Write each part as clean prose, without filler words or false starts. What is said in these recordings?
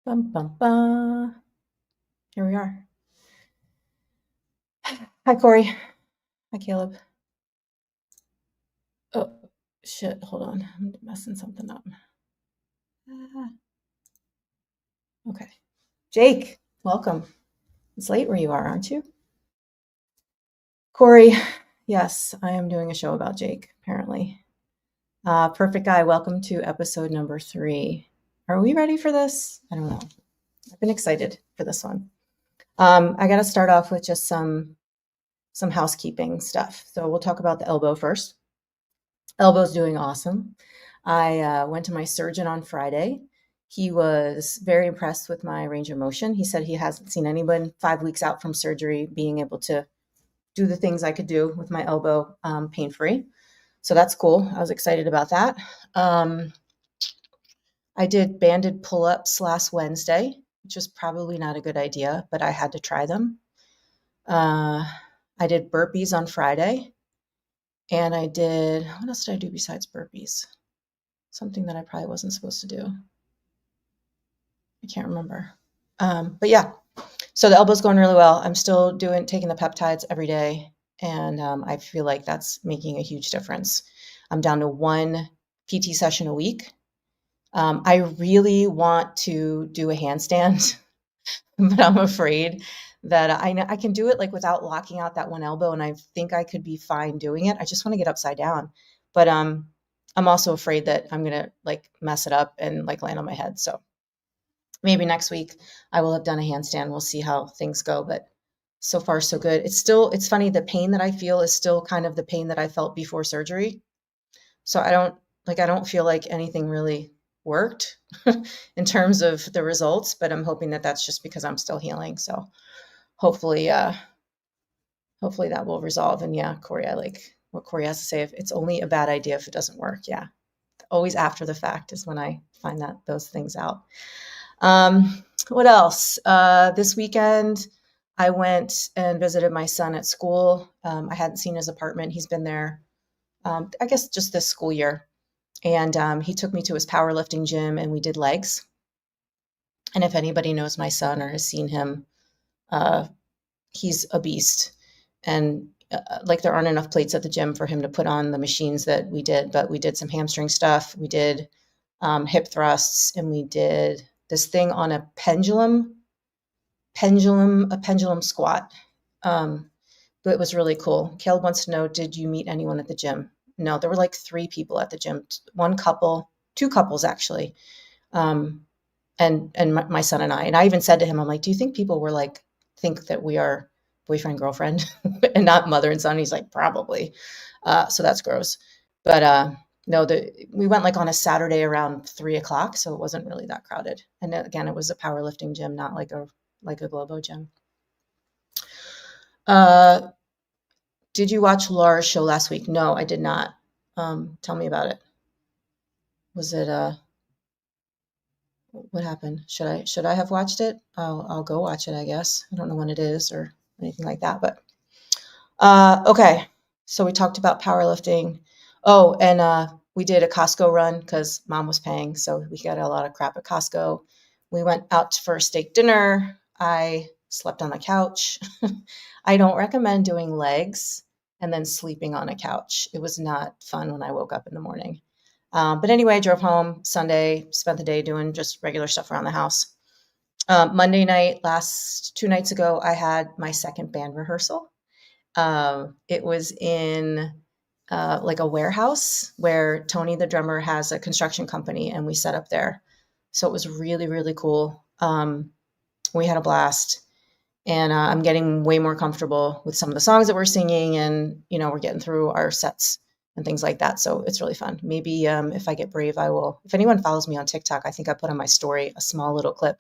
Bum, bum, bum. Here we are. Hi, Corey. Hi, Caleb. Oh, shit. Hold on. I'm messing something up. Ah, okay. Jake, welcome. It's late where you are, aren't you? Corey, yes, I am doing a show about Jake, apparently. Perfect guy. Welcome to episode number 3. Are we ready for this? I don't know. I've been excited for this one. I got to start off with just some housekeeping stuff. So we'll talk about the elbow first. Elbow's doing awesome. I went to my surgeon on Friday. He was very impressed with my range of motion. He said he hasn't seen anyone 5 weeks out from surgery being able to do the things I could do with my elbow pain free. So that's cool. I was excited about that. Um, I did banded pull ups last Wednesday, which was probably not a good idea, but I had to try them. Uh, I did burpees on Friday, and what else did I do besides burpees? Something that I probably wasn't supposed to do. I can't remember. But yeah, so the elbow's going really well. I'm still taking the peptides every day, and I feel like that's making a huge difference. I'm down to 1 PT session a week. I really want to do a handstand, but I'm afraid that I know I can do it like without locking out that one elbow, and I think I could be fine doing it. I just want to get upside down, but I'm also afraid that I'm gonna like mess it up and like land on my head. So maybe next week I will have done a handstand. We'll see how things go, but so far so good. It's funny, the pain that I feel is still kind of the pain that I felt before surgery. So I don't feel like anything really worked in terms of the results, but I'm hoping that that's just because I'm still healing. So hopefully hopefully that will resolve. And yeah, Corey, I like what Corey has to say. If it's only a bad idea if it doesn't work. Yeah. Always after the fact is when I find that those things out. What else? This weekend, I went and visited my son at school. I hadn't seen his apartment. He's been there, I guess, just this school year. And he took me to his powerlifting gym and we did legs. And if anybody knows my son or has seen him, uh, he's a beast. And like there aren't enough plates at the gym for him to put on the machines that we did, but we did some hamstring stuff. We did hip thrusts, and we did this thing on a pendulum squat. Um, but it was really cool. Caleb wants to know, did you meet anyone at the gym? No, there were like 3 people at the gym, one couple, 2 couples actually. Um, and my son and I. And I even said to him, I'm like, do you think people were like think that we are boyfriend girlfriend and not mother and son? He's like, probably. So that's gross. But no, we went like on a Saturday around 3 o'clock, so it wasn't really that crowded. And again, it was a powerlifting gym, not like a Globo gym. Uh, did you watch Laura's show last week? No, I did not. Tell me about it. Was it what happened? Should I have watched it? I'll go watch it, I guess. I don't know when it is or anything like that, but okay. So we talked about powerlifting. Oh, and we did a Costco run because mom was paying, so we got a lot of crap at Costco. We went out for a steak dinner. I slept on the couch. I don't recommend doing legs and then sleeping on a couch. It was not fun when I woke up in the morning. But anyway, I drove home Sunday, spent the day doing just regular stuff around the house. Monday night, last 2 nights ago, I had my second band rehearsal. It was in like a warehouse where Tony, the drummer, has a construction company, and we set up there. So it was really, really cool. We had a blast, and I'm getting way more comfortable with some of the songs that we're singing, and we're getting through our sets and things like that. So it's really fun. Maybe if I get brave, I will. If anyone follows me on TikTok, I think I put on my story a small little clip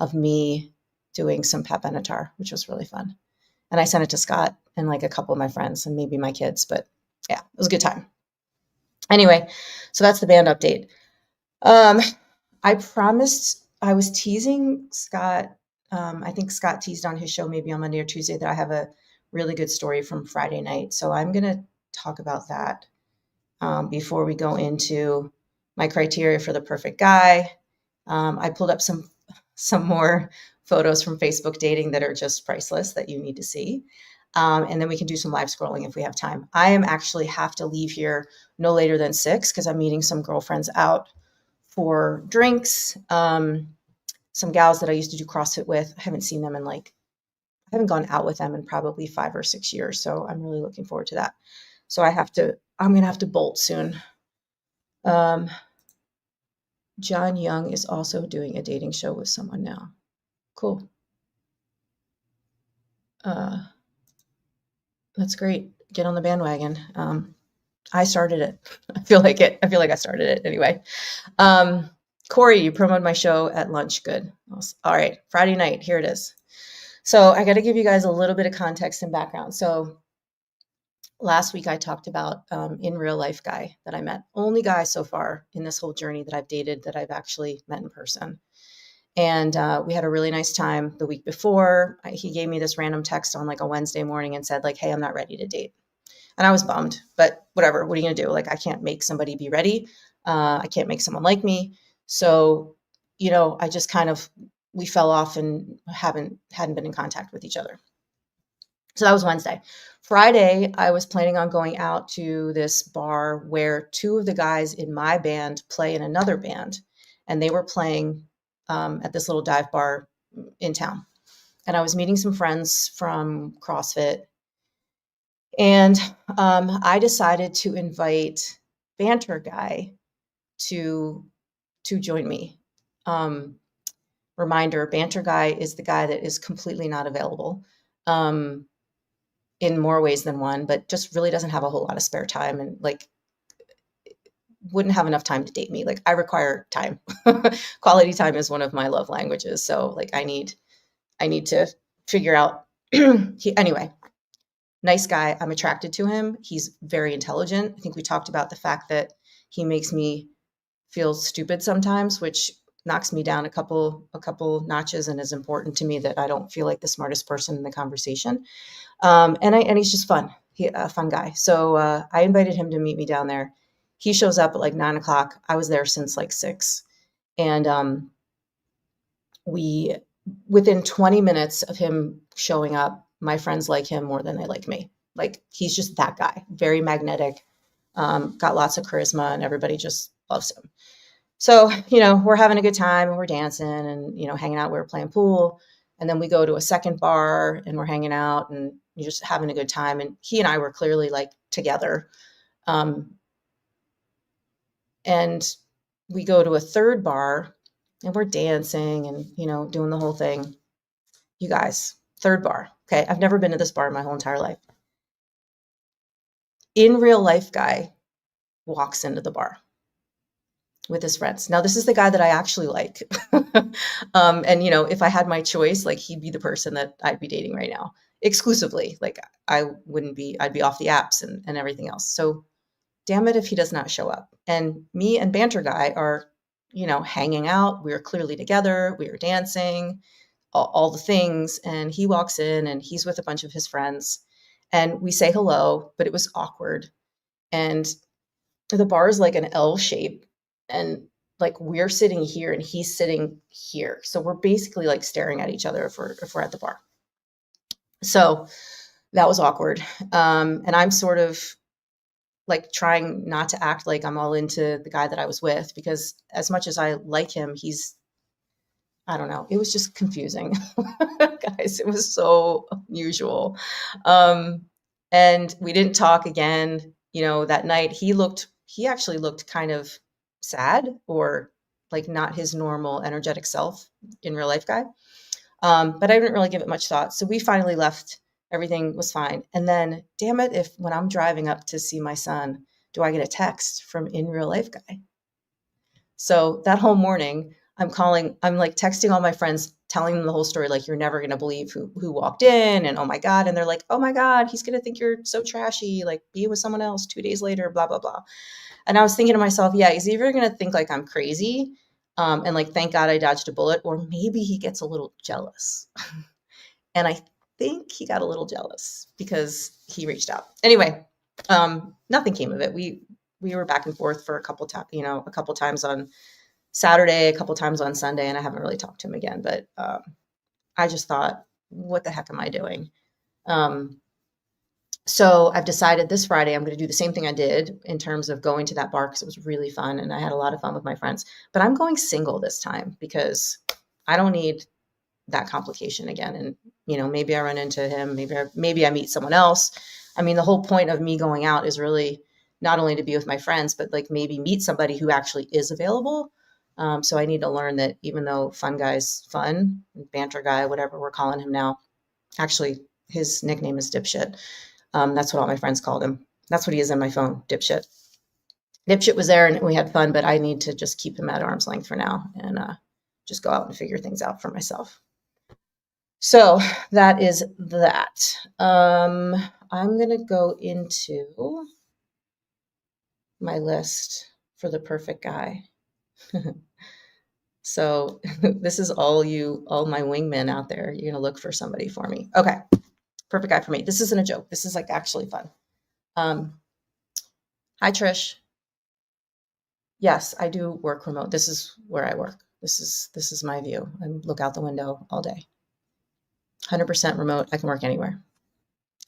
of me doing some Pat Benatar, which was really fun. And I sent it to Scott and like a couple of my friends and maybe my kids, but yeah, it was a good time. Anyway, so that's the band update. Um, I promised I was teasing Scott. I think Scott teased on his show maybe on Monday or Tuesday that I have a really good story from Friday night. So I'm going to talk about that before we go into my criteria for the perfect guy. I pulled up some some more photos from Facebook dating that are just priceless that you need to see. And then we can do some live scrolling if we have time. I am actually have to leave here no later than 6 because I'm meeting some girlfriends out for drinks. Some gals that I used to do CrossFit with. I haven't seen them in like, I haven't gone out with them in probably 5 or 6 years. So I'm really looking forward to that. So I'm going to have to bolt soon. Um, John Young is also doing a dating show with someone now. Cool. That's great. Get on the bandwagon. I started it. I feel like it. I feel like I started it anyway. Corey, you promoted my show at lunch. Good. All right. Friday night. Here it is. So I got to give you guys a little bit of context and background. So last week I talked about in real life guy that I met. Only guy so far in this whole journey that I've dated that I've actually met in person. And we had a really nice time the week before. He gave me this random text on like a Wednesday morning and said like, hey, I'm not ready to date. And I was bummed, but whatever. What are you going to do? Like, I can't make somebody be ready. I can't make someone like me. So, I just kind of, we fell off and hadn't been in contact with each other. So that was Wednesday. Friday, I was planning on going out to this bar where two of the guys in my band play in another band, and they were playing at this little dive bar in town. And I was meeting some friends from CrossFit, and I decided to invite Banter Guy to join me. Reminder: Banter Guy is the guy that is completely not available. In more ways than one, but just really doesn't have a whole lot of spare time and like wouldn't have enough time to date me. Like I require time. Quality time is one of my love languages. So like I need to figure out anyway, nice guy. I'm attracted to him. He's very intelligent. I think we talked about the fact that he makes me feel stupid sometimes, which knocks me down a couple notches and is important to me that I don't feel like the smartest person in the conversation. And he's just fun. A fun guy. So I invited him to meet me down there. He shows up at like 9 o'clock. I was there since like 6. And we, within 20 minutes of him showing up, my friends like him more than they like me. Like he's just that guy, very magnetic, got lots of charisma, and everybody just loves him. So, we're having a good time and we're dancing and, hanging out. We were playing pool. And then we go to a second bar and we're hanging out and you're just having a good time. And he and I were clearly like together. And we go to a third bar and we're dancing and, doing the whole thing. You guys, third bar. Okay. I've never been to this bar in my whole entire life. In real life guy walks into the bar with his friends. Now, this is the guy that I actually like. And, if I had my choice, like he'd be the person that I'd be dating right now exclusively. Like I'd be off the apps and everything else. So damn it if he does not show up. And me and Banter Guy are, hanging out. We are clearly together. We are dancing, all the things. And he walks in and he's with a bunch of his friends. And we say hello, but it was awkward. And the bar is like an L shape. And like we're sitting here and he's sitting here. So we're basically like staring at each other if we're at the bar. So that was awkward. And I'm sort of like trying not to act like I'm all into the guy that I was with, because as much as I like him, I don't know. It was just confusing. Guys, it was so unusual. And we didn't talk again, that night. He actually looked kind of sad or like not his normal energetic self in real life guy. But I didn't really give it much thought. So we finally left. Everything was fine. And then, damn it, if when I'm driving up to see my son, do I get a text from in real life guy? So that whole morning, I'm like texting all my friends, telling them the whole story. Like, you're never going to believe who walked in and, oh my God. And they're like, oh my God, he's going to think you're so trashy. Like be with someone else 2 days later, blah, blah, blah. And I was thinking to myself, yeah, he's either going to think like I'm crazy. And like, thank God I dodged a bullet, or maybe he gets a little jealous. And I think he got a little jealous because he reached out. Anyway, nothing came of it. We were back and forth for a couple times on Saturday, a couple times on Sunday, and I haven't really talked to him again. But I just thought, what the heck am I doing? So I've decided this Friday I'm going to do the same thing I did in terms of going to that bar because it was really fun and I had a lot of fun with my friends. But I'm going single this time because I don't need that complication again. And maybe I run into him, maybe I meet someone else. I mean, the whole point of me going out is really not only to be with my friends, but like maybe meet somebody who actually is available. So I need to learn that even though fun guy's fun, banter guy, whatever we're calling him now, actually his nickname is Dipshit. That's what all my friends called him. That's what he is on my phone, Dipshit. Dipshit was there and we had fun, but I need to just keep him at arm's length for now and just go out and figure things out for myself. So that is that. I'm going to go into my list for the perfect guy. So this is all my wingmen out there. You're going to look for somebody for me. Okay. Perfect guy for me. This isn't a joke. This is like actually fun. Hi, Trish. Yes, I do work remote. This is where I work. This is my view. I look out the window all day. 100% remote. I can work anywhere.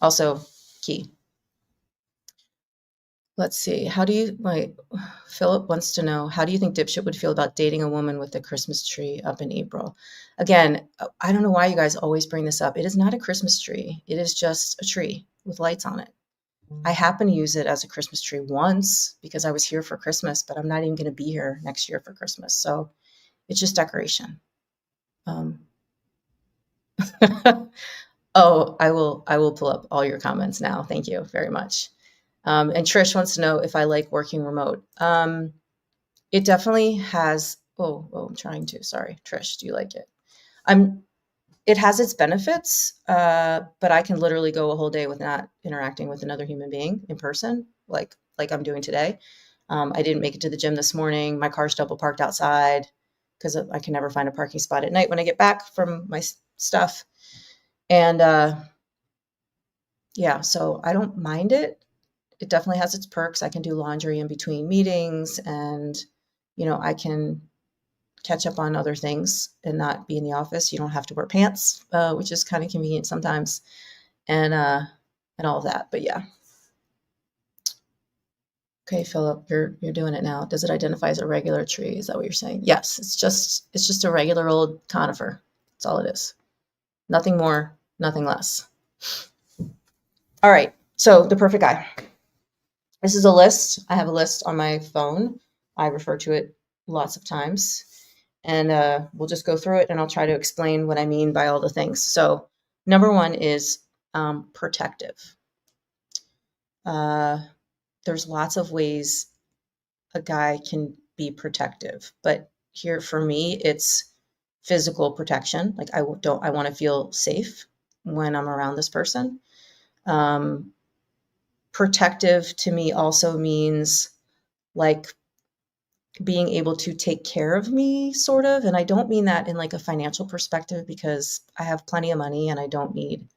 Also, key. Let's see. Philip wants to know, how do you think Dipshit would feel about dating a woman with a Christmas tree up in April? Again, I don't know why you guys always bring this up. It is not a Christmas tree. It is just a tree with lights on it. I happen to use it as a Christmas tree once because I was here for Christmas, but I'm not even going to be here next year for Christmas. So it's just decoration. Oh, I will pull up all your comments now. Thank you very much. And Trish wants to know if I like working remote. It definitely has. I'm trying to. Sorry, Trish, do you like it? It has its benefits, but I can literally go a whole day with not interacting with another human being in person, like I'm doing today. I didn't make it to the gym this morning. My car's double parked outside because I can never find a parking spot at night when I get back from my stuff. And yeah, so I don't mind it. It definitely has its perks. I can do laundry in between meetings and, I can catch up on other things and not be in the office. You don't have to wear pants, which is kind of convenient sometimes, and all of that. But yeah. Okay, Philip, you're doing it now. Does it identify as a regular tree? Is that what you're saying? Yes, it's just a regular old conifer. That's all it is. Nothing more, nothing less. All right. So the perfect guy. This is a list. I have a list on my phone. I refer to it lots of times. And we'll just go through it and I'll try to explain what I mean by all the things. So number one is protective. There's lots of ways a guy can be protective, but here for me, it's physical protection. Like I want to feel safe when I'm around this person. Protective to me also means like being able to take care of me, sort of. And I don't mean that in like a financial perspective because I have plenty of money and I don't need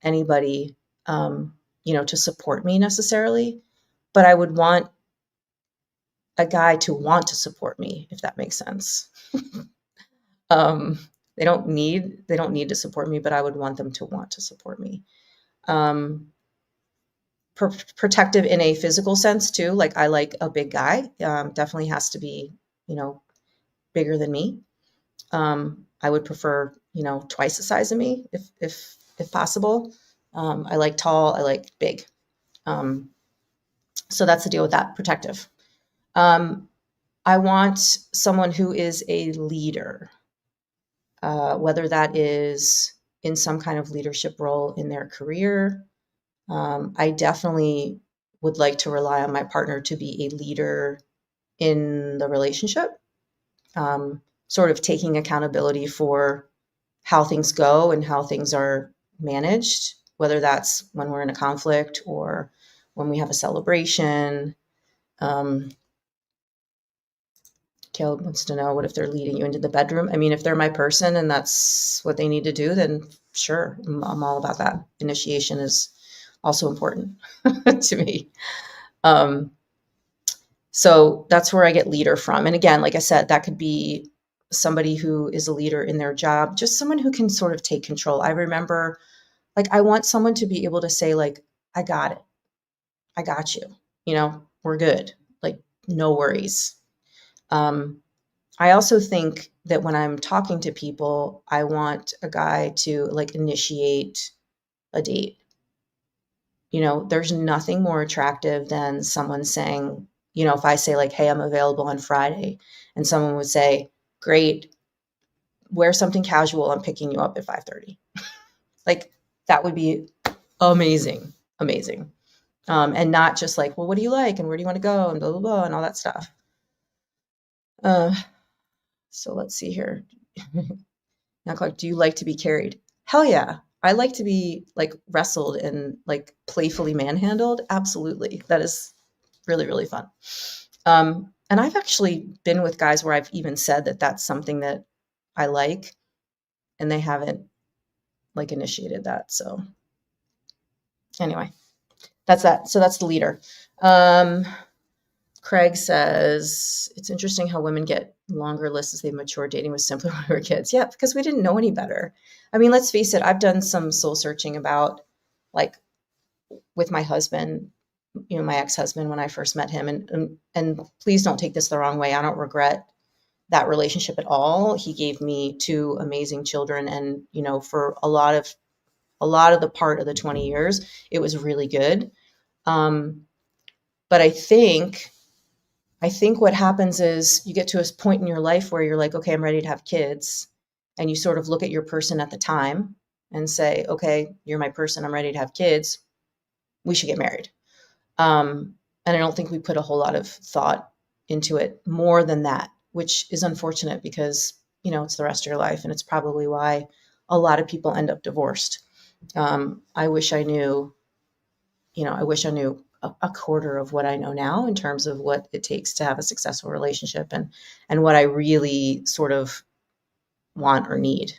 anybody, to support me necessarily. But I would want a guy to want to support me, if that makes sense. They don't need to support me, but I would want them to want to support me. Protective in a physical sense too. Like I like a big guy. Definitely has to be, bigger than me. I would prefer, twice the size of me if possible. I like tall. I like big. So that's the deal with that. Protective. I want someone who is a leader, whether that is in some kind of leadership role in their career. I definitely would like to rely on my partner to be a leader in the relationship, sort of taking accountability for how things go and how things are managed, whether that's when we're in a conflict or when we have a celebration. Caleb wants to know, what if they're leading you into the bedroom? I mean, if they're my person and that's what they need to do, then sure, I'm all about that. Initiation is also important to me. So that's where I get leader from. And again, like I said, that could be somebody who is a leader in their job, just someone who can sort of take control. I remember, like, I want someone to be able to say, like, I got it. I got you. We're good. Like, no worries. I also think that when I'm talking to people, I want a guy to like initiate a date. There's nothing more attractive than someone saying, if I say like, hey, I'm available on Friday, and someone would say, great, wear something casual. I'm picking you up at 5:30. Like, that would be amazing, amazing. And not just like, well, what do you like? And where do you want to go? And blah, blah, blah, and all that stuff. Uh, so let's see here. Now, Clark, do you like to be carried? Hell yeah. I like to be like wrestled and like playfully manhandled. Absolutely. That is really, really fun. And I've actually been with guys where I've even said that that's something that I like, and they haven't like initiated that. So anyway, that's that. So that's the leader. Craig says, it's interesting how women get longer lists as they mature. Dating was simpler when we were kids. Yeah, because we didn't know any better. I mean, let's face it, I've done some soul searching about, like, with my husband, my ex-husband, when I first met him. And please don't take this the wrong way. I don't regret that relationship at all. He gave me two amazing children. And, for a lot of the part of the 20 years, it was really good. But I think what happens is you get to a point in your life where you're like, okay, I'm ready to have kids. And you sort of look at your person at the time and say, okay, you're my person. I'm ready to have kids. We should get married. And I don't think we put a whole lot of thought into it more than that, which is unfortunate because, it's the rest of your life. And it's probably why a lot of people end up divorced. I wish I knew a quarter of what I know now in terms of what it takes to have a successful relationship and what I really sort of want or need.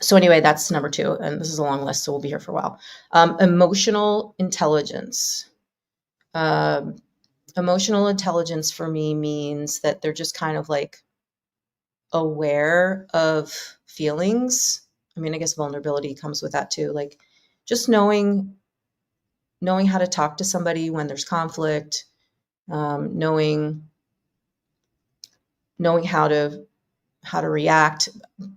So anyway, that's number two, and this is a long list, so we'll be here for a while. Emotional intelligence. Um, Emotional intelligence for me means that they're just kind of like aware of feelings. I mean, I guess vulnerability comes with that too. Like, just knowing how to talk to somebody when there's conflict, knowing how to react,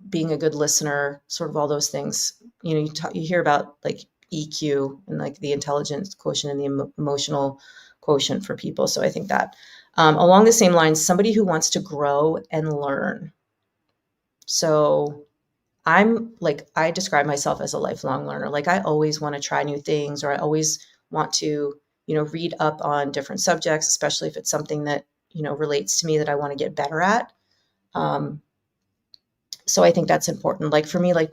being a good listener, sort of all those things. You hear about like EQ and like the intelligence quotient and the emotional quotient for people. So I think that along the same lines, somebody who wants to grow and learn. So I describe myself as a lifelong learner. Like, I always want to try new things, or I always want to, read up on different subjects, especially if it's something that, relates to me that I want to get better at. So I think that's important. Like for me, like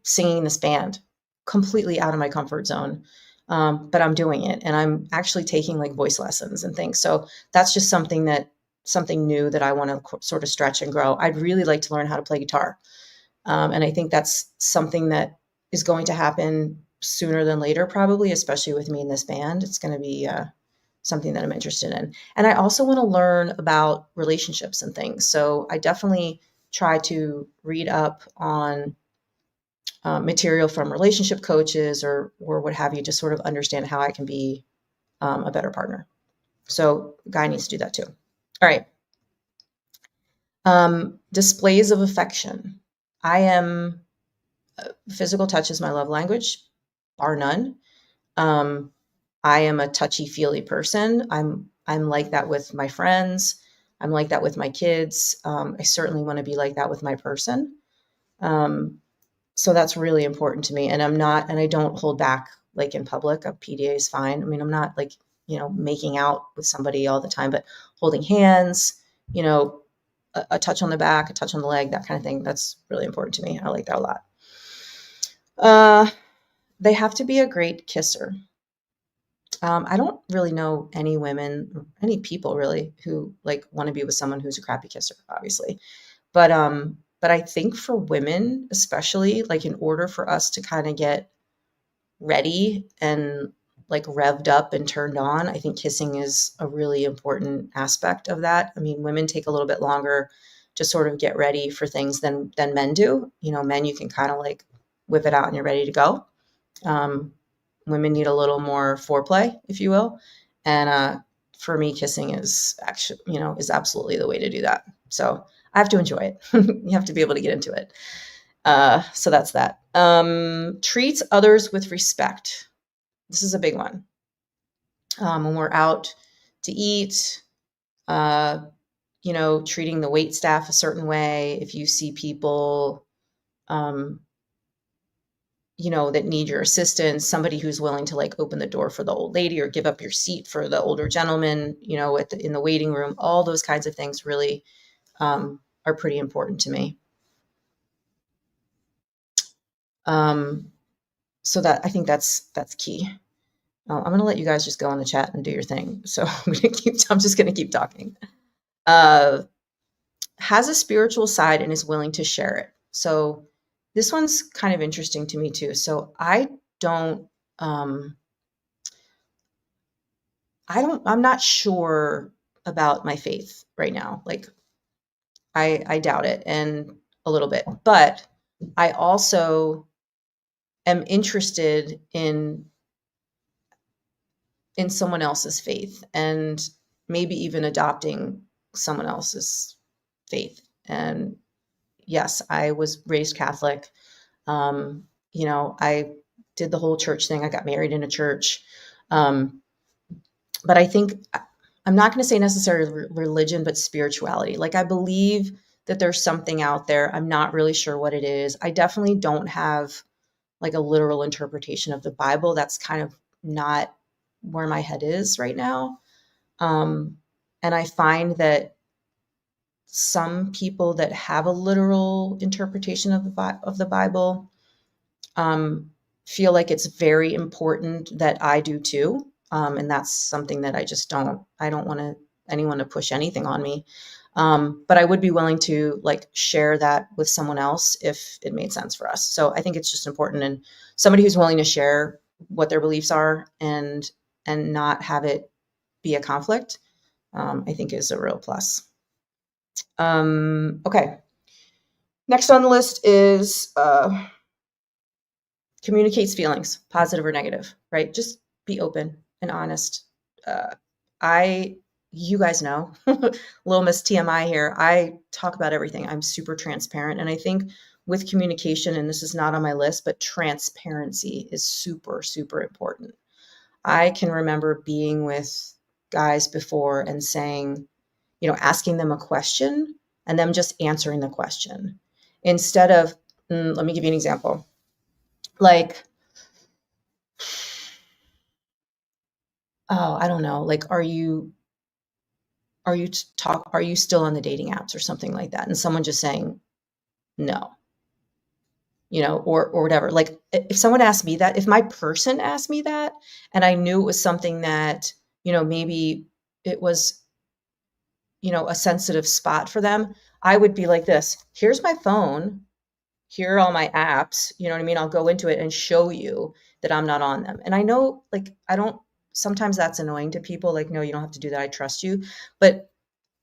singing this band, completely out of my comfort zone. But I'm doing it, and I'm actually taking like voice lessons and things. So that's just something new that I want to sort of stretch and grow. I'd really like to learn how to play guitar. And I think that's something that is going to happen sooner than later, probably, especially with me in this band. It's going to be something that I'm interested in. And I also want to learn about relationships and things. So I definitely try to read up on material from relationship coaches or what have you to sort of understand how I can be a better partner. So a guy needs to do that too. All right. Displays of affection. Physical touch is my love language, bar none. I am a touchy-feely person. I'm like that with my friends. I'm like that with my kids. I certainly want to be like that with my person. So that's really important to me. And I don't hold back like in public. A PDA is fine. I mean, I'm not like, making out with somebody all the time, but holding hands, a touch on the back, a touch on the leg, that kind of thing. That's really important to me. I like that a lot. They have to be a great kisser. I don't really know any people really who like want to be with someone who's a crappy kisser, obviously. But I think for women, especially, like in order for us to kind of get ready and like revved up and turned on, I think kissing is a really important aspect of that. I mean, women take a little bit longer to sort of get ready for things than men do. You know, men, you can kind of like whip it out and you're ready to go. Um, Women need a little more foreplay, if you will. And for me, kissing is actually, is absolutely the way to do that. So I have to enjoy it. You have to be able to get into it. So that's that. Treats others with respect. This is a big one. When we're out to eat, uh, treating the wait staff a certain way. If you see people, um, that need your assistance, somebody who's willing to like open the door for the old lady or give up your seat for the older gentleman, in the waiting room, all those kinds of things really are pretty important to me. So that I think that's key. I'm going to let you guys just go on the chat and do your thing. So I'm just going to keep talking. Has a spiritual side and is willing to share it. So this one's kind of interesting to me too. So don't, um, I'm not sure about my faith right now. Like I doubt it and a little bit, but I also am interested in someone else's faith and maybe even adopting someone else's faith. And yes, I was raised Catholic. I did the whole church thing. I got married in a church. But I think I'm not going to say necessarily religion, but spirituality. Like I believe that there's something out there. I'm not really sure what it is. I definitely don't have like a literal interpretation of the Bible. That's kind of not where my head is right now. And I find that some people that have a literal interpretation of the Bible feel like it's very important that I do too. And that's something that I don't want anyone to push anything on me. But I would be willing to like share that with someone else if it made sense for us. So I think it's just important, and somebody who's willing to share what their beliefs are and not have it be a conflict, I think is a real plus. Okay. Next on the list is communicates feelings, positive or negative, right? Just be open and honest. You guys know, little Miss TMI here. I talk about everything. I'm super transparent. And I think with communication, and this is not on my list, but transparency is super, super important. I can remember being with guys before and saying, asking them a question and them just answering the question instead of, let me give you an example. Like, oh, I don't know. Like, are you still on the dating apps or something like that? And someone just saying no, or whatever. Like if someone asked me that, if my person asked me that, and I knew it was something that, maybe it was, a sensitive spot for them, I would be like this, here's my phone. Here are all my apps, you know what I mean? I'll go into it and show you that I'm not on them. And I know, like, sometimes that's annoying to people. Like, no, you don't have to do that. I trust you. But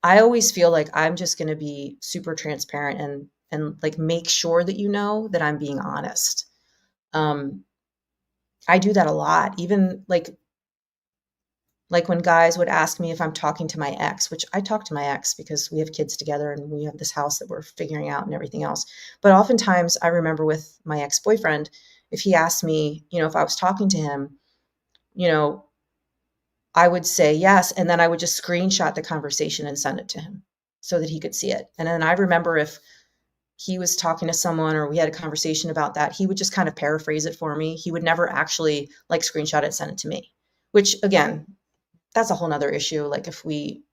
I always feel like I'm just going to be super transparent and like make sure that that I'm being honest. I do that a lot. Even like when guys would ask me if I'm talking to my ex, which I talk to my ex because we have kids together and we have this house that we're figuring out and everything else. But oftentimes I remember with my ex-boyfriend, if he asked me, if I was talking to him, I would say yes. And then I would just screenshot the conversation and send it to him so that he could see it. And then I remember if he was talking to someone or we had a conversation about that, he would just kind of paraphrase it for me. He would never actually like screenshot it and send it to me, which again, that's a whole nother issue. Like if we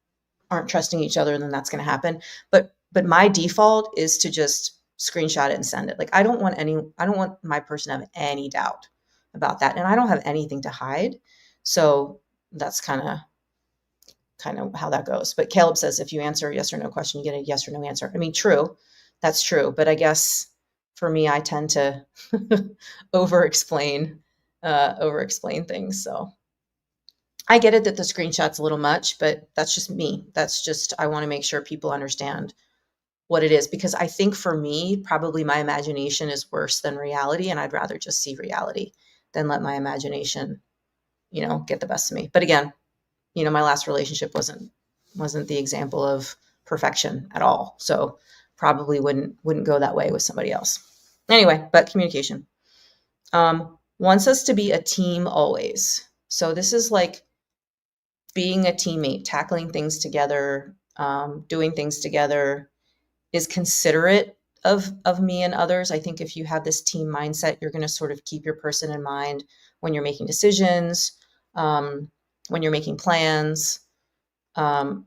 aren't trusting each other, then that's going to happen. But my default is to just screenshot it and send it. Like I don't want my person to have any doubt about that. And I don't have anything to hide. So that's kind of how that goes. But Caleb says, if you answer a yes or no question, you get a yes or no answer. I mean, true. That's true. But I guess for me, I tend to over explain things. So I get it that the screenshot's a little much, but that's just me. That's just, I want to make sure people understand what it is, because I think for me, probably my imagination is worse than reality, and I'd rather just see reality than let my imagination, get the best of me. But again, my last relationship wasn't the example of perfection at all. So probably wouldn't go that way with somebody else. Anyway, but communication. Wants us to be a team always. So this is like being a teammate, tackling things together, doing things together, is considerate of me and others. I think if you have this team mindset, you're going to sort of keep your person in mind when you're making decisions, when you're making plans, and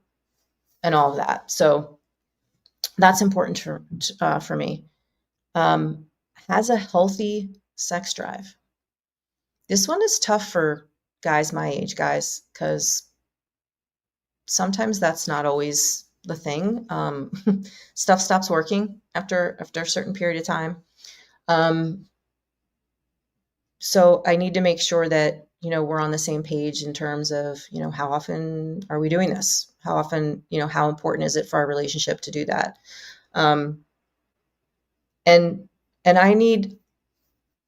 all of that. So that's important for me. Has a healthy sex drive. This one is tough for guys my age, guys, because sometimes that's not always the thing. Stuff stops working after a certain period of time. So I need to make sure that, we're on the same page in terms of, how often are we doing this? How often, how important is it for our relationship to do that? Um, and, and I need,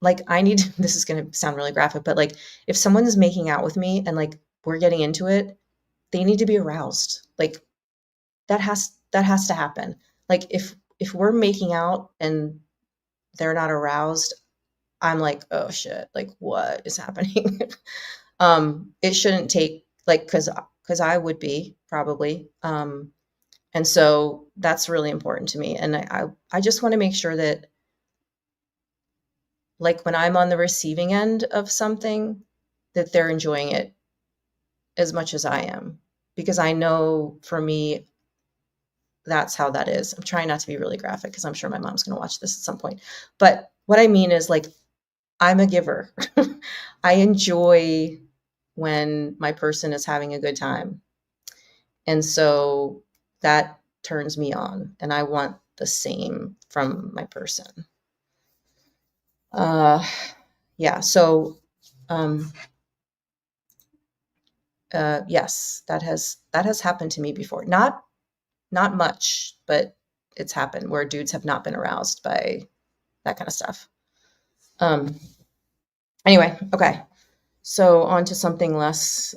this is going to sound really graphic, but like if someone's making out with me and like we're getting into it, they need to be aroused. Like that has to happen. Like if we're making out and they're not aroused, I'm like, oh shit, like what is happening? It shouldn't take like because I would be probably. And so that's really important to me. And I just want to make sure that like when I'm on the receiving end of something, that they're enjoying it as much as I am. Because I know for me, that's how that is. I'm trying not to be really graphic because I'm sure my mom's going to watch this at some point. But what I mean is like, I'm a giver. I enjoy when my person is having a good time. And so that turns me on, and I want the same from my person. Uh, yeah. So, um, yes, that has happened to me before. Not much, but it's happened where dudes have not been aroused by that kind of stuff. Um, anyway, okay. So on to something less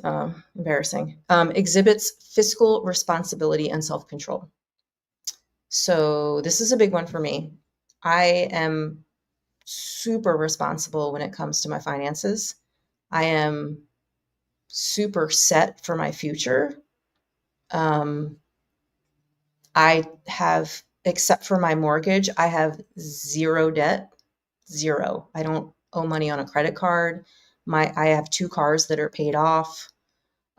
embarrassing. Exhibits fiscal responsibility and self-control. So this is a big one for me. I am super responsible when it comes to my finances. I am super set for my future. Um, I have, except for my mortgage, I have zero debt, zero. I don't owe money on a credit card. I have two cars that are paid off.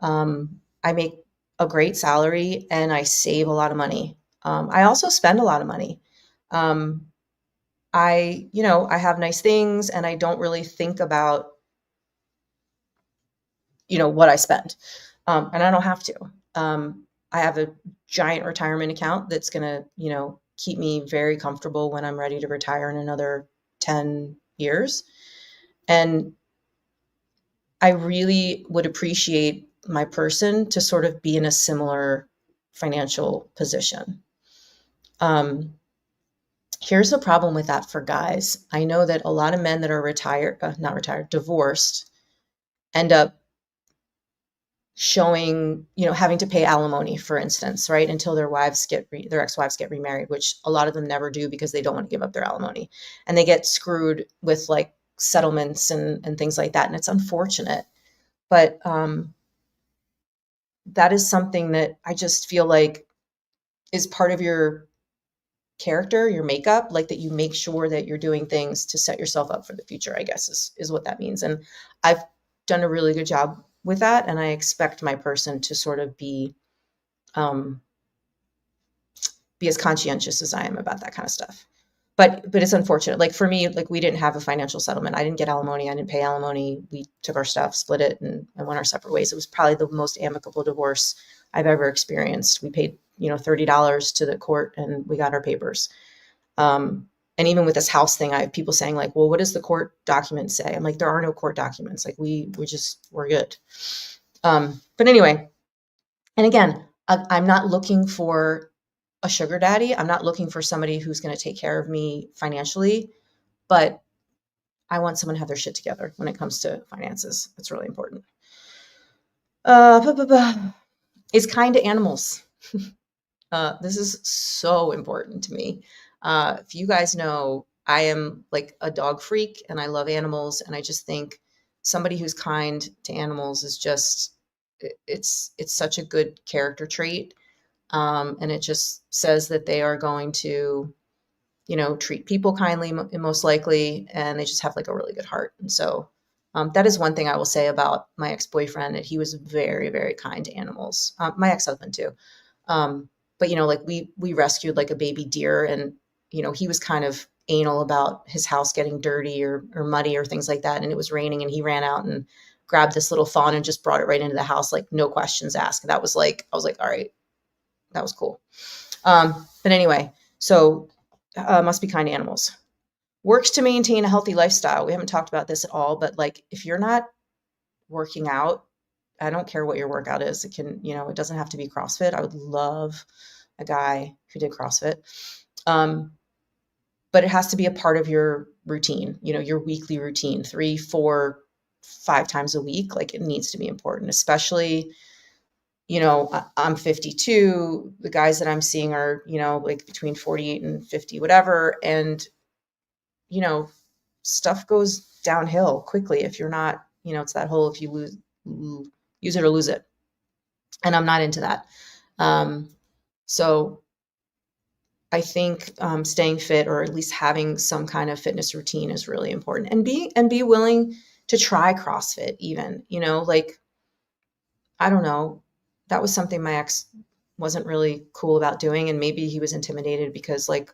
I make a great salary and I save a lot of money. I also spend a lot of money. Um, I have nice things and I don't really think about, what I spend. And I don't have to. I have a giant retirement account that's going to, keep me very comfortable when I'm ready to retire in another 10 years. And I really would appreciate my person to sort of be in a similar financial position. Um, Here's the problem with that for guys. I know that a lot of men that are not retired, divorced, end up showing, having to pay alimony, for instance, right? Until their ex-wives get remarried, which a lot of them never do because they don't want to give up their alimony. And they get screwed with like settlements and things like that. And it's unfortunate. But that is something that I just feel like is part of your character, your makeup, like that you make sure that you're doing things to set yourself up for the future, I guess is what that means. And I've done a really good job with that. And I expect my person to sort of um, be as conscientious as I am about that kind of stuff. But it's unfortunate. Like for me, like we didn't have a financial settlement. I didn't get alimony. I didn't pay alimony. We took our stuff, split it, and went our separate ways. It was probably the most amicable divorce I've ever experienced. We paid, $30 to the court and we got our papers. And even with this house thing, I have people saying like, well, what does the court document say? I'm like, there are no court documents. Like we're good. But anyway, and again, I'm not looking for a sugar daddy. I'm not looking for somebody who's going to take care of me financially, but I want someone to have their shit together when it comes to finances. That's really important. Is kind to animals. This is so important to me. If you guys know, I am like a dog freak and I love animals. And I just think somebody who's kind to animals is just, it's such a good character trait. And it just says that they are going to, treat people kindly, most likely, and they just have like a really good heart. And so that is one thing I will say about my ex-boyfriend, that he was very, very kind to animals. My ex-husband too. But like we rescued like a baby deer, and he was kind of anal about his house getting dirty or muddy or things like that. And it was raining, and he ran out and grabbed this little fawn and just brought it right into the house, like no questions asked. That was like, I was like, all right, that was cool. But anyway, so must be kind to animals. Works to maintain a healthy lifestyle. We haven't talked about this at all, but like if you're not working out, I don't care what your workout is. It can, it doesn't have to be CrossFit. I would love a guy who did CrossFit. But it has to be a part of your routine, your weekly routine, 3, 4, 5 times a week. Like it needs to be important, especially, I'm 52. The guys that I'm seeing are, like between 48 and 50, whatever. And, stuff goes downhill quickly if you're not, it's that whole, if you use it or lose it. And I'm not into that. So I think staying fit, or at least having some kind of fitness routine, is really important. And be willing to try CrossFit even, like, I don't know. That was something my ex wasn't really cool about doing. And maybe he was intimidated because like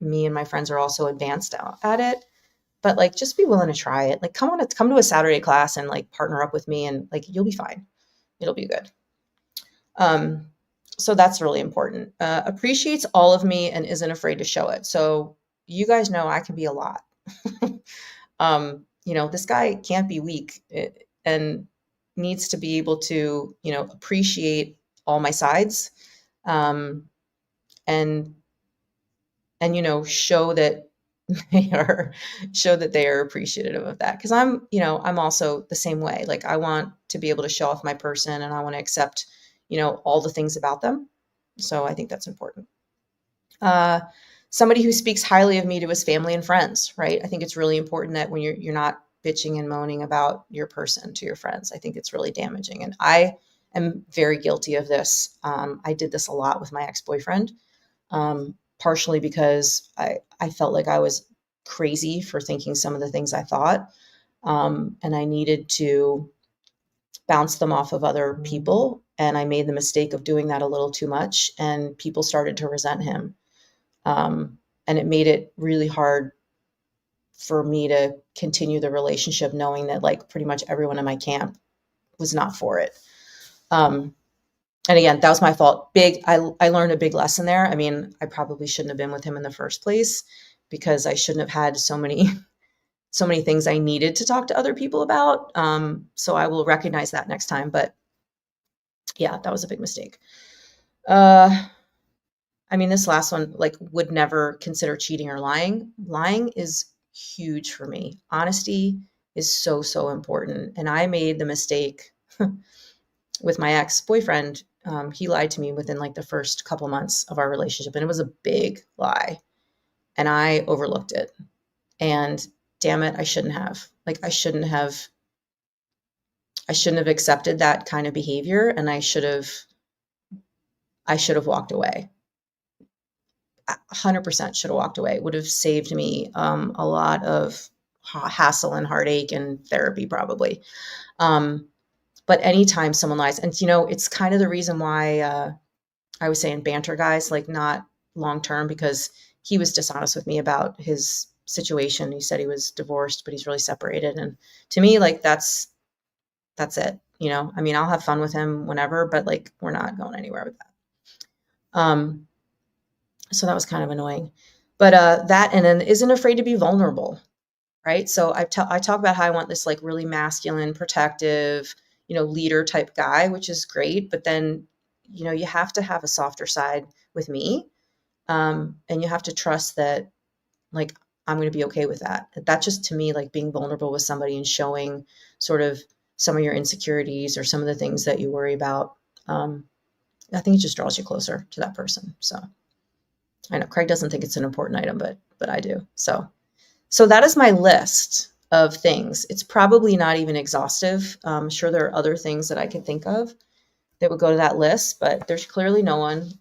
me and my friends are also advanced at it. But like, just be willing to try it. Like, come to a Saturday class and like partner up with me, and like, you'll be fine. It'll be good. Um, so that's really important. Appreciates all of me and isn't afraid to show it. So you guys know I can be a lot. This guy can't be weak, and needs to be able to, appreciate all my sides, um, and show that they are appreciative of that. Cause I'm also the same way. Like I want to be able to show off my person, and I want to accept, all the things about them. So I think that's important. Uh, Somebody who speaks highly of me to his family and friends, right? I think it's really important that when you're not bitching and moaning about your person to your friends. I think it's really damaging. And I am very guilty of this. I did this a lot with my ex-boyfriend, partially because I felt like I was crazy for thinking some of the things I thought. And I needed to bounce them off of other people. And I made the mistake of doing that a little too much, and people started to resent him. And it made it really hard for me to continue the relationship, knowing that like pretty much everyone in my camp was not for it. And again, that was my fault. I learned a big lesson there. I mean, I probably shouldn't have been with him in the first place, because I shouldn't have had so many things I needed to talk to other people about. So I will recognize that next time. But yeah, that was a big mistake. I mean, this last one, like, would never consider cheating or lying. Lying is huge for me. Honesty is so, so important. And I made the mistake with my ex-boyfriend. He lied to me within like the first couple months of our relationship, and it was a big lie. And I overlooked it. And damn it, I shouldn't have. Like, I shouldn't have accepted that kind of behavior, and I should have walked away. 100% should have walked away. It would have saved me a lot of hassle and heartache and therapy, probably. But anytime someone lies, and it's kind of the reason why I was saying banter, guys, like not long term, because he was dishonest with me about his situation. He said he was divorced, but he's really separated. And to me, like that's it. I mean, I'll have fun with him whenever, but like we're not going anywhere with that. So that was kind of annoying. But that, and then isn't afraid to be vulnerable, right? So I talk about how I want this like really masculine, protective, leader type guy, which is great. But then, you have to have a softer side with me. And you have to trust that, like, I'm going to be okay with that. That just, to me, like being vulnerable with somebody and showing sort of some of your insecurities or some of the things that you worry about. I think it just draws you closer to that person. So I know Craig doesn't think it's an important item, but I do. So that is my list of things. It's probably not even exhaustive. I'm sure there are other things that I can think of that would go to that list, but there's clearly no one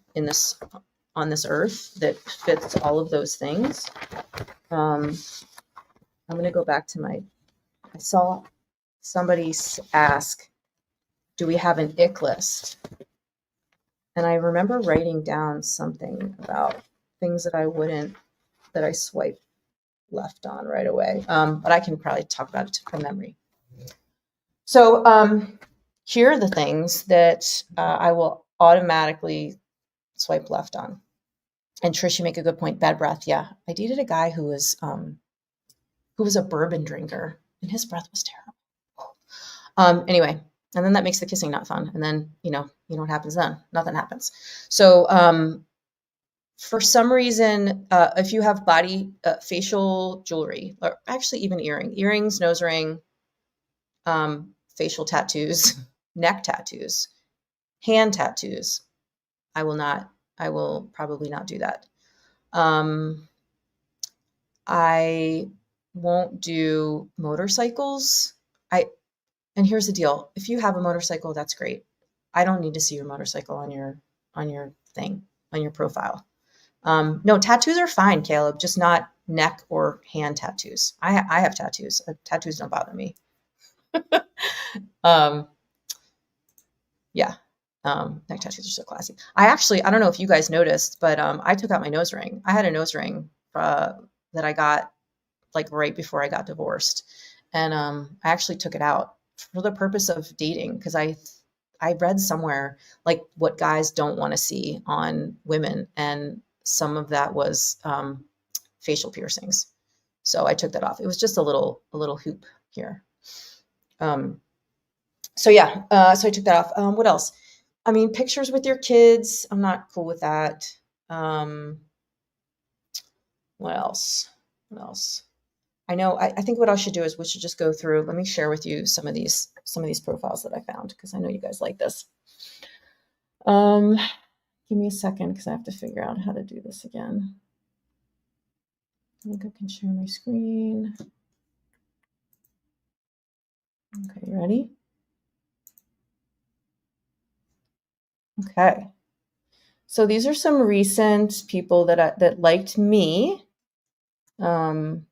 on this earth that fits all of those things. I'm going to go back to I saw somebody ask, do we have an ick list? And I remember writing down something about things that I swipe left on right away. But I can probably talk about it from memory. So here are the things that I will automatically swipe left on. And Trish, you make a good point. Bad breath. Yeah, I dated a guy who was a bourbon drinker, and his breath was terrible. Anyway, and then that makes the kissing not fun. And then you know what happens then? Nothing happens. So for some reason, if you have facial jewelry, or actually even earrings, nose ring, facial tattoos, neck tattoos, hand tattoos, I will probably not do that. I won't do motorcycles. And here's the deal. If you have a motorcycle, that's great. I don't need to see your motorcycle on your thing, on your profile. No, tattoos are fine, Caleb, just not neck or hand tattoos. I have tattoos. Tattoos don't bother me. Yeah. Neck tattoos are so classy. I don't know if you guys noticed, but I took out my nose ring. I had a nose ring that I got like right before I got divorced. And I actually took it out for the purpose of dating, because I read somewhere like what guys don't want to see on women, and some of that was facial piercings. So I took that off. It was just a little hoop here. So yeah, so I took that off. What else? I mean, pictures with your kids, I'm not cool with that. What else? I know, I think what I should do is we should just go through, let me share with you some of these profiles that I found, because I know you guys like this. Give me a second, because I have to figure out how to do this again. I think I can share my screen. Okay, you ready? Okay. So these are some recent people that liked me. Hold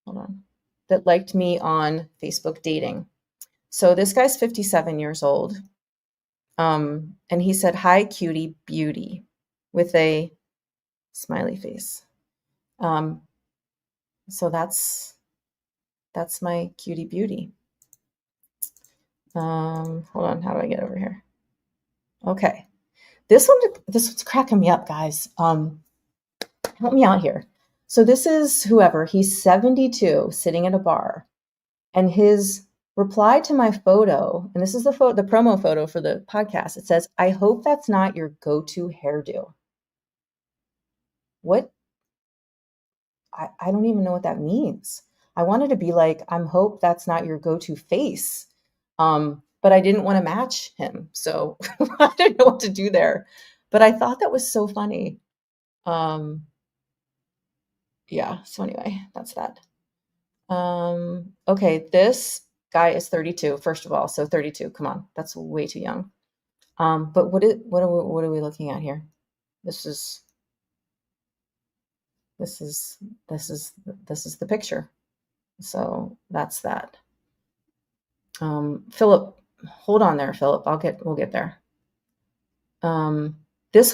on. That liked me on Facebook dating. So this guy's 57 years old. And he said, "Hi, cutie beauty," with a smiley face. So that's my cutie beauty. Hold on, how do I get over here? Okay. This one's cracking me up, guys. Help me out here. So this is whoever, he's 72, sitting at a bar, and his reply to my photo, and this is the promo photo for the podcast. It says, "I hope that's not your go-to hairdo." What? I don't even know what that means. I wanted to be like, "I hope that's not your go-to face." But I didn't want to match him. So I didn't know what to do there. But I thought that was so funny. Yeah, so anyway, that's that. Okay, this guy is 32, first of all. So 32, come on, that's way too young. But what are we looking at here? This is the picture. So that's that. Philip, hold on there, Philip. We'll get there. This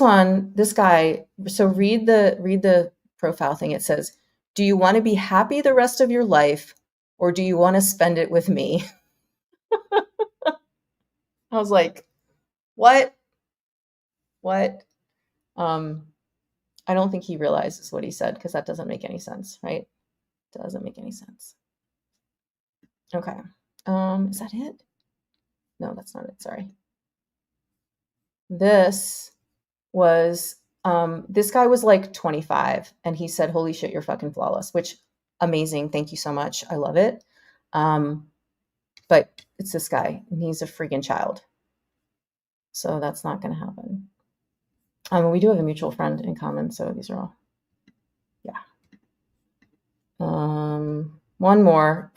guy, so read the profile thing. It says, "Do you want to be happy the rest of your life, or do you want to spend it with me?" I was like, what? I don't think he realizes what he said, because that doesn't make any sense, right? Doesn't make any sense. Okay. Is that it? No, that's not it. Sorry. This was this guy was like 25 and he said, "Holy shit, you're fucking flawless," which amazing. Thank you so much. I love it. But it's this guy and he's a freaking child. So that's not going to happen. We do have a mutual friend in common, so these are all, yeah. One more.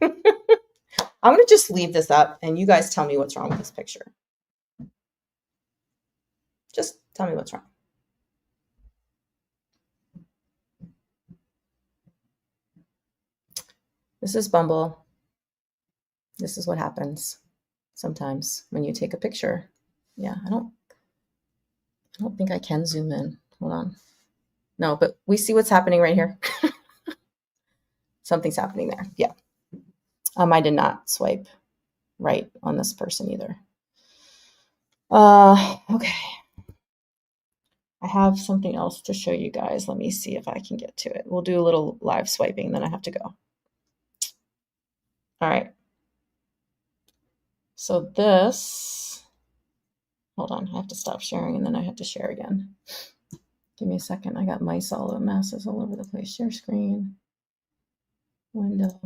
I'm going to just leave this up and you guys tell me what's wrong with this picture. Just tell me what's wrong. This is Bumble. This is what happens sometimes when you take a picture. Yeah, I don't think I can zoom in. Hold on. No, but we see what's happening right here. Something's happening there. Yeah. I did not swipe right on this person either. Okay. I have something else to show you guys. Let me see if I can get to it. We'll do a little live swiping, then I have to go. All right. So this, hold on, I have to stop sharing and then I have to share again. Give me a second. I got mice all over, masses all over the place. Share screen, window.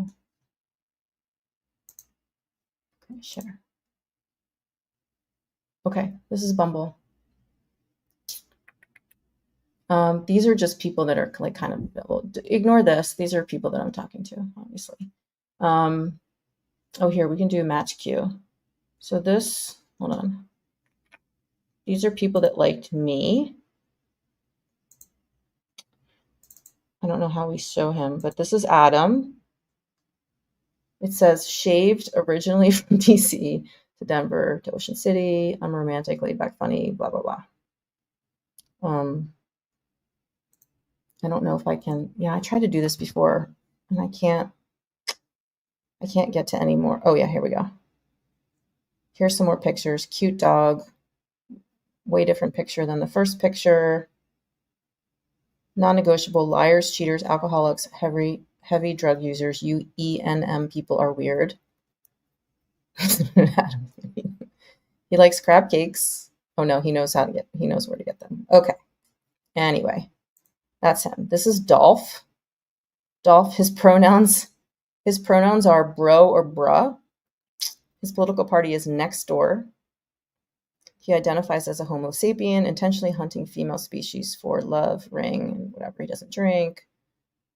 Okay, share. Okay, this is Bumble. These are just people that are like kind of, well, ignore this. These are people that I'm talking to, obviously. Oh, here, we can do match queue. So this, hold on. These are people that liked me. I don't know how we show him, but this is Adam. It says shaved originally from DC to Denver to Ocean City. I'm romantic, laid back, funny, blah, blah, blah. I don't know if I can. Yeah, I tried to do this before and I can't get to any more. Oh yeah, here we go. Here's some more pictures. Cute dog. Way different picture than the first picture. Non-negotiable. Liars, cheaters, alcoholics, heavy drug users. You ENM people are weird. He likes crab cakes. Oh no, he knows where to get them. Okay. Anyway, that's him. This is Dolph. Dolph, his pronouns are bro or bruh. His political party is Next Door. He identifies as a Homo sapien, intentionally hunting female species for love, ring, and whatever. He doesn't drink,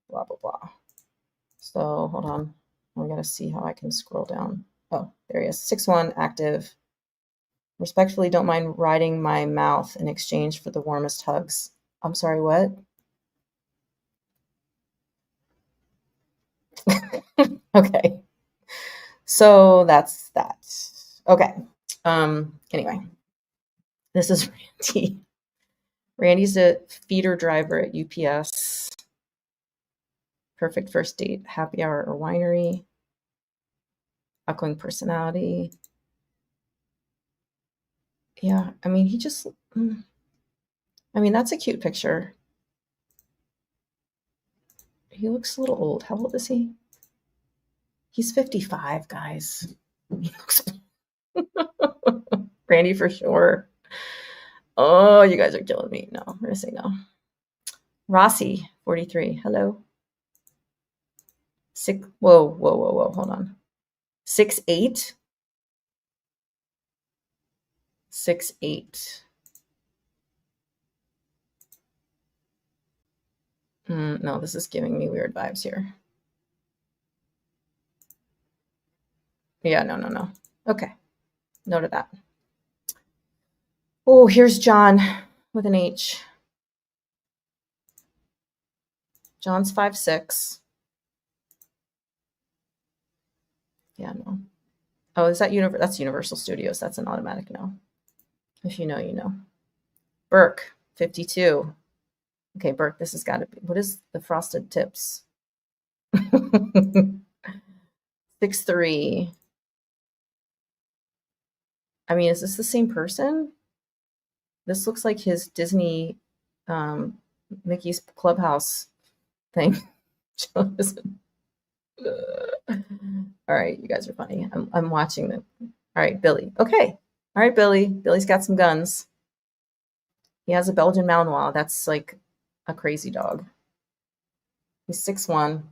blah, blah, blah. So hold on. I gotta see how I can scroll down. Oh, there he is. 6'1", active. Respectfully, don't mind riding my mouth in exchange for the warmest hugs. I'm sorry, what? Okay. So that's that. Okay. Anyway, this is Randy. Randy's a feeder driver at UPS. Perfect first date, happy hour or winery. Outgoing personality. Yeah, I mean, that's a cute picture. He looks a little old. How old is he? He's 55, guys. He looks Randy for sure. Oh, you guys are killing me. No, I'm going to say no. Rossi, 43. Hello. Whoa. Hold on. 6'8". 6'8". No, this is giving me weird vibes here. Yeah, no. Okay. Note of that. Oh, here's John with an H. John's 5'6". Yeah, no. Oh, is that that's Universal Studios. That's an automatic no. If you know, you know. Burke, 52. Okay, Burke, this has got to be. What is the frosted tips? 6'3". I mean, is this the same person? This looks like his Disney Mickey's Clubhouse thing. All right, you guys are funny. I'm watching them. All right, Billy. Okay. All right, Billy. Billy's got some guns. He has a Belgian Malinois. That's like a crazy dog. He's 6'1".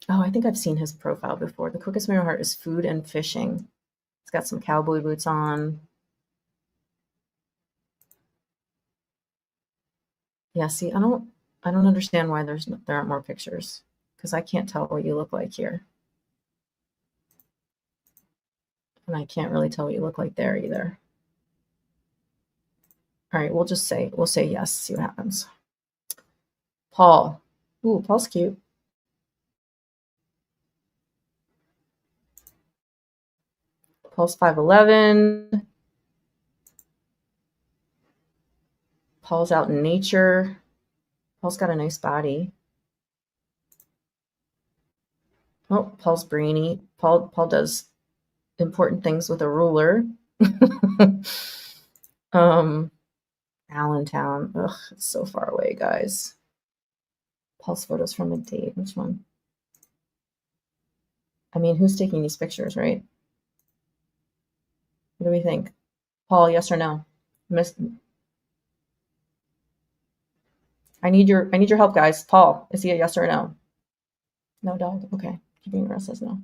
Oh, I think I've seen his profile before. The quickest way to my heart is food and fishing. He's got some cowboy boots on. Yeah, see, I don't understand why there aren't more pictures because I can't tell what you look like here. And I can't really tell what you look like there either. All right, we'll say yes, see what happens. Paul. Ooh, Paul's cute. Paul's 5'11". Paul's out in nature. Paul's got a nice body. Oh, Paul's brainy. Paul does important things with a ruler. Allentown. Ugh, it's so far away, guys. Paul's photos from a date. Which one? I mean, who's taking these pictures, right? What do we think? Paul, yes or no? I need your help, guys. Paul, is he a yes or a no? No, dog. Okay. Keeping the rest says no.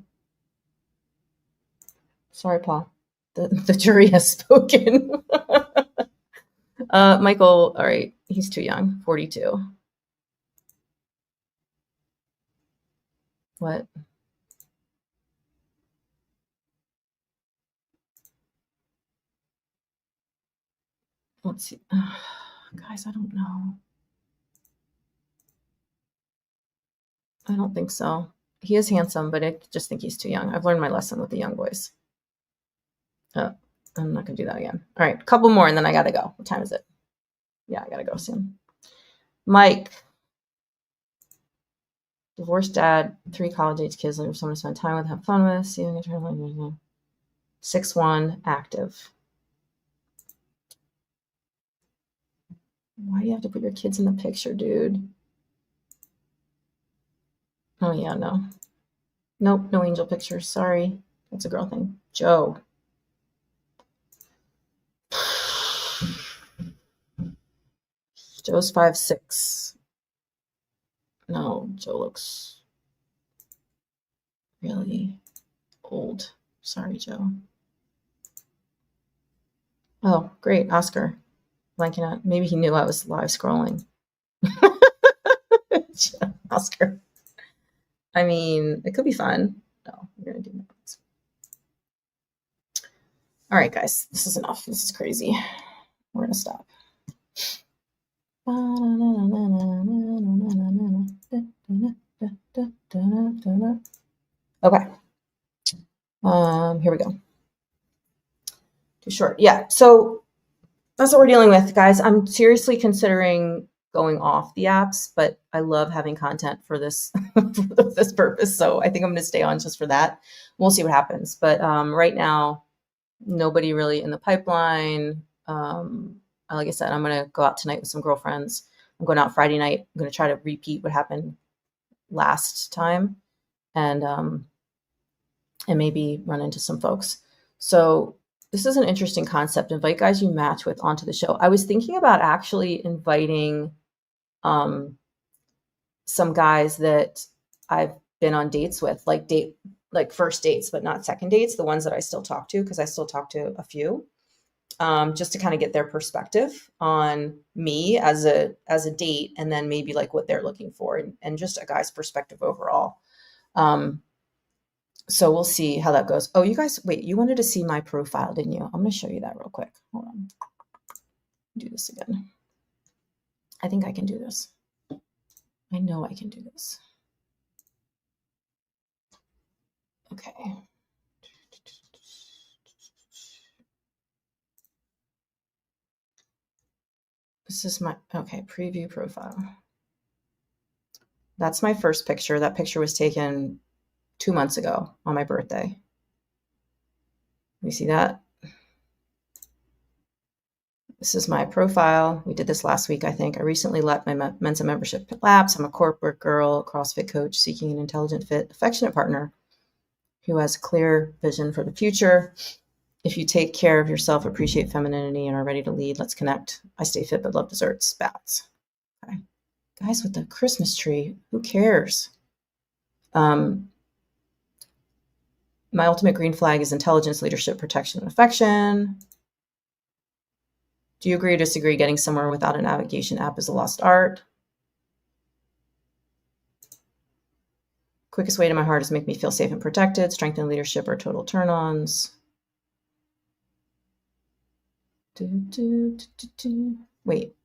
Sorry, Paul. The jury has spoken. Michael, all right, he's too young. 42. What? Let's see. Guys, I don't know. I don't think so. He is handsome, but I just think he's too young. I've learned my lesson with the young boys. I'm not going to do that again. All right, a couple more, and then I got to go. What time is it? Yeah, I got to go soon. Mike. Divorced dad, 3 college-age kids, looking for someone to spend time with, have fun with, seeing eternal 6'1", active. Why do you have to put your kids in the picture, dude? Oh, yeah, no. Nope, no angel pictures. Sorry. That's a girl thing. Joe. Joe's 5'6". No, Joe looks really old. Sorry, Joe. Oh, great. Oscar. Blanking out. Maybe he knew I was live scrolling. Oscar. I mean, it could be fun. No, I'm going to do that. All right, guys. This is enough. This is crazy. We're going to stop. Okay. Here we go. Too short. Yeah. So that's what we're dealing with, guys. I'm seriously considering going off the apps, but I love having content for this for this purpose. So I think I'm going to stay on just for that. We'll see what happens. But right now, nobody really in the pipeline. Like I said, I'm going to go out tonight with some girlfriends. I'm going out Friday night. I'm going to try to repeat what happened last time, and maybe run into some folks. So this is an interesting concept. Invite guys you match with onto the show. I was thinking about actually inviting some guys that I've been on dates with, like first dates, but not second dates, the ones that I still talk to, because I still talk to a few, just to kind of get their perspective on me as a date, and then maybe like what they're looking for, and just a guy's perspective overall. So we'll see how that goes. Oh, you guys, wait, you wanted to see my profile, didn't you? I'm going to show you that real quick. Hold on. Do this again. I think I can do this. I know I can do this. Okay. This is my, okay, preview profile. That's my first picture. That picture was taken 2 months ago on my birthday. You see that? This is my profile. We did this last week, I think. I recently let my Mensa membership lapse. I'm a corporate girl, CrossFit coach, seeking an intelligent, fit, affectionate partner. who has clear vision for the future. If you take care of yourself, appreciate femininity, and are ready to lead, let's connect. I stay fit but love desserts. Bats. Okay. Guys with the Christmas tree, who cares? My ultimate green flag is intelligence, leadership, protection, and affection. Do you agree or disagree? Getting somewhere without a navigation app is a lost art. Quickest way to my heart is make me feel safe and protected. Strength and leadership are total turn-ons. Wait,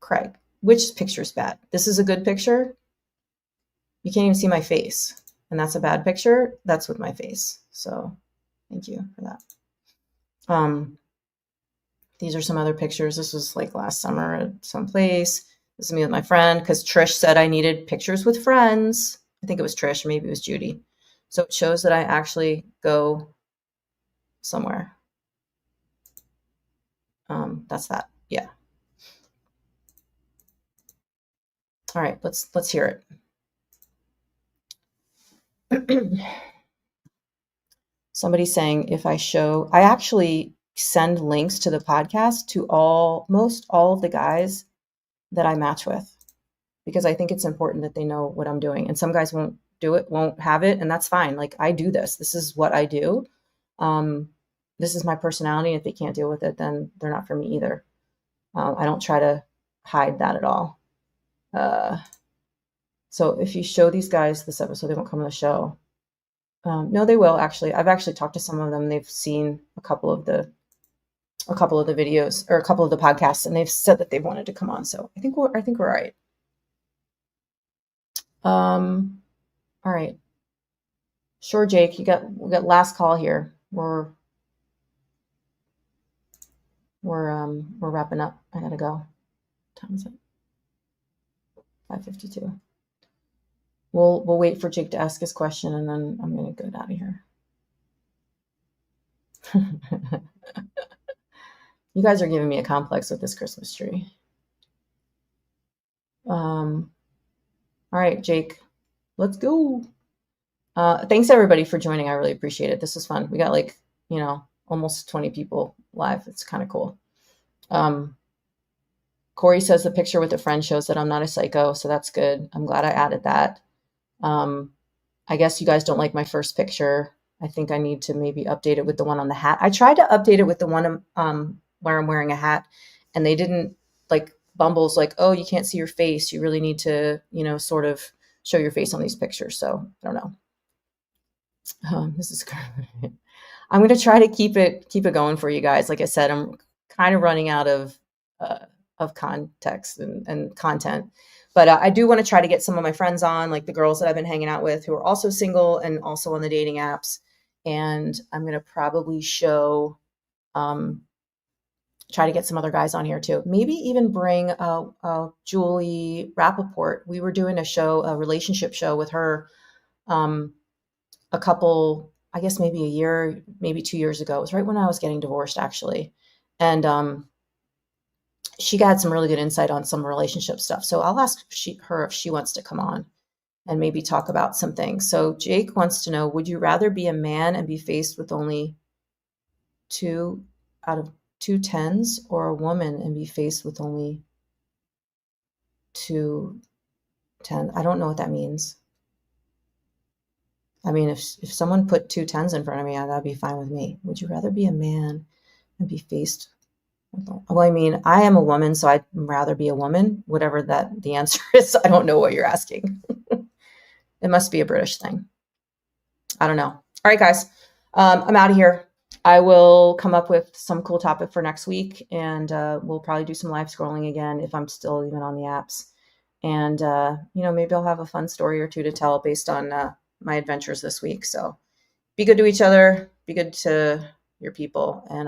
Craig, which picture's bad? This is a good picture. You can't even see my face, and that's a bad picture. That's with my face. So thank you for that. These are some other pictures. This was like last summer at some place. This is me with my friend because Trish said I needed pictures with friends. I think it was Trish, maybe it was Judy. So it shows that I actually go somewhere. That's that. Yeah. All right, let's hear it. Somebody's saying if I actually send links to the podcast to almost all of the guys that I match with, because I think it's important that they know what I'm doing. And some guys won't do it, won't have it, and that's fine. Like, I do this. This is what I do. This is my personality. If they can't deal with it, then they're not for me either. I don't try to hide that at all. So if you show these guys this episode, they won't come on the show. No, they will actually. I've actually talked to some of them. They've seen a couple of the videos or a couple of the podcasts, and they've said that they wanted to come on. So I think we're all right. All right. Sure, Jake, we got last call here. We're wrapping up. I gotta go. What time is it? 5:52. We'll wait for Jake to ask his question, and then I'm gonna get out of here. You guys are giving me a complex with this Christmas tree. All right, Jake, let's go. Thanks everybody for joining. I really appreciate it. This was fun. We got like, almost 20 people live. It's kind of cool. Corey says the picture with a friend shows that I'm not a psycho, so that's good. I'm glad I added that. I guess you guys don't like my first picture. I think I need to maybe update it with the one on the hat. I tried to update it with the one where I'm wearing a hat, and they didn't, like, Bumble's like, oh, you can't see your face. You really need to, sort of show your face on these pictures. So I don't know. This is great. I'm going to try to keep it going for you guys. Like I said, I'm kind of running out of context and content. But I do want to try to get some of my friends on, like the girls that I've been hanging out with who are also single and also on the dating apps. And I'm going to probably try to get some other guys on here too. Maybe even bring Julie Rappaport. We were doing a relationship show with her a couple, I guess maybe a year, maybe 2 years ago. It was right when I was getting divorced, actually. And she got some really good insight on some relationship stuff. So I'll ask her if she wants to come on and maybe talk about some things. So Jake wants to know, would you rather be a man and be faced with only 2 out of 2 10s, or a woman and be faced with only 2 10s? I don't know what that means. I mean, if someone put 2 10s in front of me, that'd be fine with me. Would you rather be a man and be faced with, well, I mean, I am a woman, so I'd rather be a woman, whatever the answer is. I don't know what you're asking. It must be a British thing. I don't know. All right, guys, I'm out of here. I will come up with some cool topic for next week, and we'll probably do some live scrolling again if I'm still even on the apps. And, maybe I'll have a fun story or two to tell based on my adventures this week. So be good to each other, be good to your people, and